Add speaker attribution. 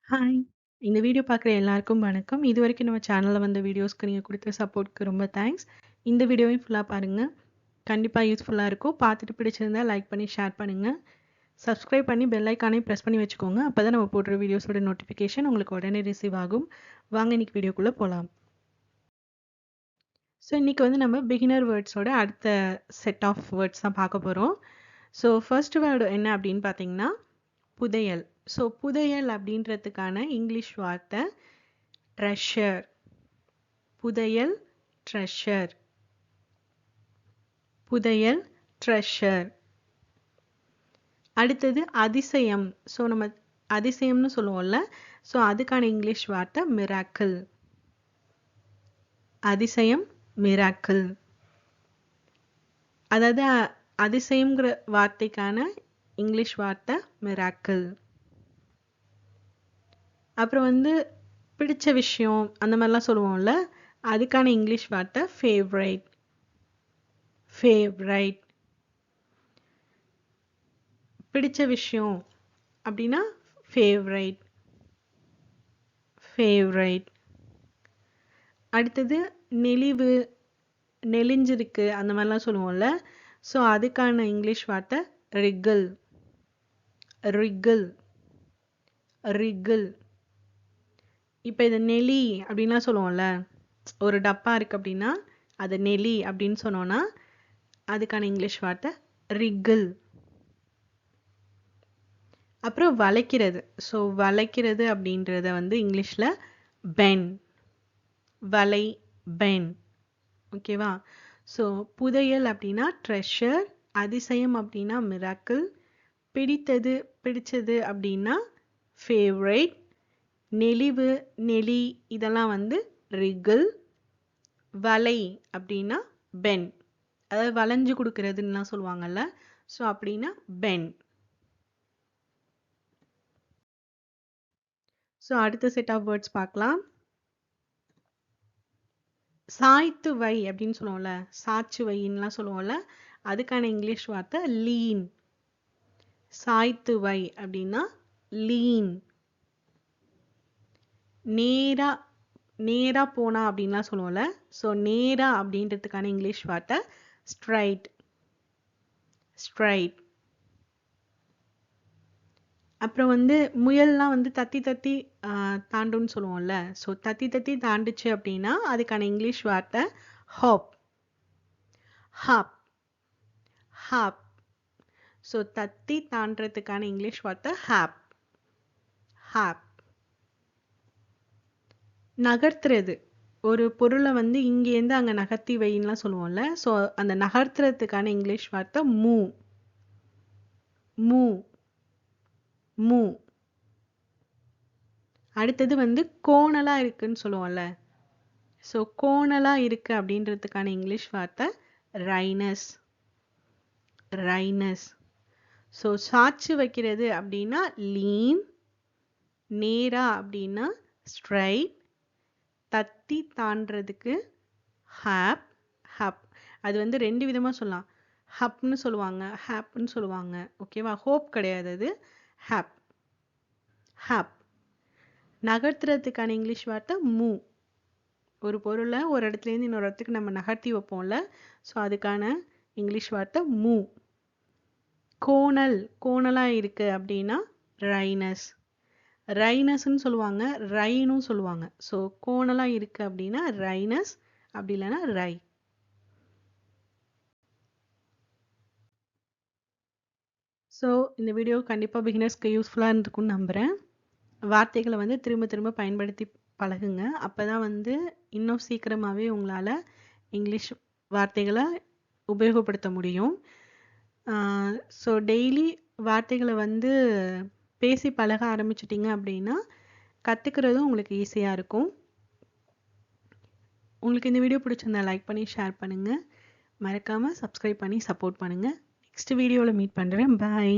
Speaker 1: Hi! இந்த video பார்க்குற எல்லாருக்கும் வணக்கம். இதுவரைக்கும் நம்ம சேனல்ல வந்த வீடியோஸ்க்கு நீங்க குடுத்த சப்போர்ட்க்கு ரொம்ப தேங்க்ஸ். இந்த வீடியோவையும் ஃபுல்லா பாருங்க. கண்டிப்பா யூஸ்ஃபுல்லா இருக்கும். பார்த்துட்டு பிடிச்சிருந்தா லைக் பண்ணி ஷேர் பண்ணுங்க. சப்ஸ்கிரைப் பண்ணி பெல் ஐகானையும் பிரஸ் பண்ணி வச்சுக்கோங்க. அப்பதான் நம்ம போடுற வீடியோஸோட நோட்டிஃபிகேஷன் உங்களுக்கு உடனே ரிசீவ் ஆகும். வாங்க இன்னைக்கு வீடியோக்குள்ள போலாம். இன்னைக்கு வந்து நம்ம பிகினர் வேர்ட்ஸோட அடுத்த செட் ஆஃப் வேர்ட்ஸ் தான் பார்க்க போறோம். ஃபர்ஸ்ட் வேர்ட் என்ன அப்படின்னு பார்த்தீங்கன்னா, புதையல். புதையல் அப்படின்றதுக்கான இங்கிலீஷ் வார்த்தை ட்ரெஷர். புதையல், ட்ரெஷர். புதையல், ட்ரெஷர். அடுத்தது அதிசயம். நம்ம அதிசயம்னு சொல்லுவோம்ல. அதுக்கான இங்கிலீஷ் வார்த்தை மிராக்கிள். அதிசயம், மிராக்கிள். அதாவது அதிசயம்ங்கிற வார்த்தைக்கான இங்கிலீஷ் வார்த்தை மிராக்கிள். அப்புறம் வந்து பிடிச்ச விஷயம் அந்த மாதிரிலாம் சொல்லுவோம்ல, அதுக்கான இங்கிலீஷ் வார்த்தை ஃபேவரைட். ஃபேவரைட். பிடிச்ச விஷயம் அப்படின்னா ஃபேவரைட். ஃபேவரைட். அடுத்தது நெளிவு, நெளிஞ்சிருக்கு அந்த மாதிரிலாம் சொல்லுவோம்ல. அதுக்கான இங்கிலீஷ் வார்த்தை ரிக்கிள். ரிக்கிள். ரிக்கிள். இப்போ இதை நெளி அப்படின்லாம் சொல்லுவோம்ல, ஒரு டப்பா இருக்கு அப்படின்னா அதை நெளி அப்படின்னு சொன்னோம்னா அதுக்கான இங்கிலீஷ் வார்த்தை ரிக்கிள். அப்புறம் வளைக்கிறது. வளைக்கிறது அப்படின்றத வந்து இங்கிலீஷ்ல பென். வலை, பென். ஓகேவா? புதையல் அப்படின்னா ட்ரெஷர், அதிசயம் அப்படின்னா மிராக்கிள், பிடித்தது பிடிச்சது அப்படின்னா ஃபேவரைட், நெளிவு நெளி இதெல்லாம் வந்து ரிக்கிள், வலை அப்படின்னா பென். அதாவது வளைஞ்சு கொடுக்கறதுன்னா சொல்லுவாங்கல்ல, அப்படின்னா பென். அடுத்த செட் ஆஃப் வேர்ட்ஸ் பார்க்கலாம். சாய்த்து வை அப்படின்னு சொல்லுவோம்ல, சாய்ச்சு வைன்னுலாம் சொல்லுவோம்ல, அதுக்கான இங்கிலீஷ் வார்த்தை லீன். சாய்த்து வை அப்படின்னா லீன். நேரா, நேரா போனா அப்படின்லாம் சொல்லுவோம்ல, நேரா அப்படின்றதுக்கான இங்கிலீஷ் வார்த்தை ஸ்ட்ரைட். ஸ்ட்ரைட். அப்புறம் வந்து முயல்லாம் வந்து தத்தி தத்தி தாண்டுன்னு சொல்லுவோம்ல, தத்தி தத்தி தாண்டுச்சு அப்படின்னா அதுக்கான இங்கிலீஷ் வார்த்தை ஹாப். ஹாப். ஹாப். தத்தி தாண்டறதுக்கான இங்கிலீஷ் வார்த்தை ஹாப். ஹாப். நகர்த்துறது. ஒரு பொருளை வந்து இங்கேருந்து அங்க நகர்த்தி வைன்னுலாம் சொல்லுவோம்ல, அந்த நகர்த்துறதுக்கான இங்கிலீஷ் வார்த்தை மூவ். மூவ். மூவ். அடுத்தது வந்து கோணலா இருக்குன்னு சொல்லுவோம்ல, கோணலா இருக்கு அப்படின்றதுக்கான இங்கிலீஷ் வார்த்தை ரைனஸ். ரைனஸ். சாய்ச்சு வைக்கிறது அப்படின்னா லீன், நேரா அப்படின்னா ஸ்ட்ரைட், தத்தி தாண்டறதுக்கு ஹாப். ஹாப். அது வந்து ரெண்டு விதமா சொல்லலாம். ஹப்னு சொல்லுவாங்க, ஹாப்னு சொல்லுவாங்க. ஓகேவா? ஹோப் கிடையாது, அது ஹாப். ஹாப். நகர்த்துறதுக்கான இங்கிலீஷ் வார்த்தை மூவ். ஒரு பொருளை ஒரு இடத்துல இருந்து இன்னொரு இடத்துக்கு நம்ம நகர்த்தி வைப்போம்ல, அதுக்கான இங்கிலீஷ் வார்த்தை மூவ். கோணல், கோணலா இருக்கு அப்படின்னா ரைனஸ். ரைனஸ்ன்னு சொல்லுவாங்க, ரைனும் சொல்லுவாங்க. கோணலா இருக்கு அப்படின்னா ரைனஸ், அப்படி இல்லைன்னா ரை. இந்த வீடியோ கண்டிப்பா பிகினர்ஸ்க்கு யூஸ்ஃபுல்லா இருந்திருக்கும்னு நம்புறேன். வார்த்தைகளை வந்து திரும்ப திரும்ப பயன்படுத்தி பழகுங்க. அப்பதான் வந்து இன்னும் சீக்கிரமாவே உங்களால இங்கிலீஷ் வார்த்தைகளை உபயோகப்படுத்த முடியும். டெய்லி வார்த்தைகளை வந்து பேசி பழக ஆரம்பிச்சிட்டிங்க அப்படின்னா கத்துக்கிறதும் உங்களுக்கு ஈஸியா இருக்கும். உங்களுக்கு இந்த வீடியோ பிடிச்சிருந்தா லைக் பண்ணி ஷேர் பண்ணுங்க. மறக்காம சப்ஸ்கிரைப் பண்ணி சப்போர்ட் பண்ணுங்க. நெக்ஸ்ட் வீடியோல மீட் பண்றேன். பாய்.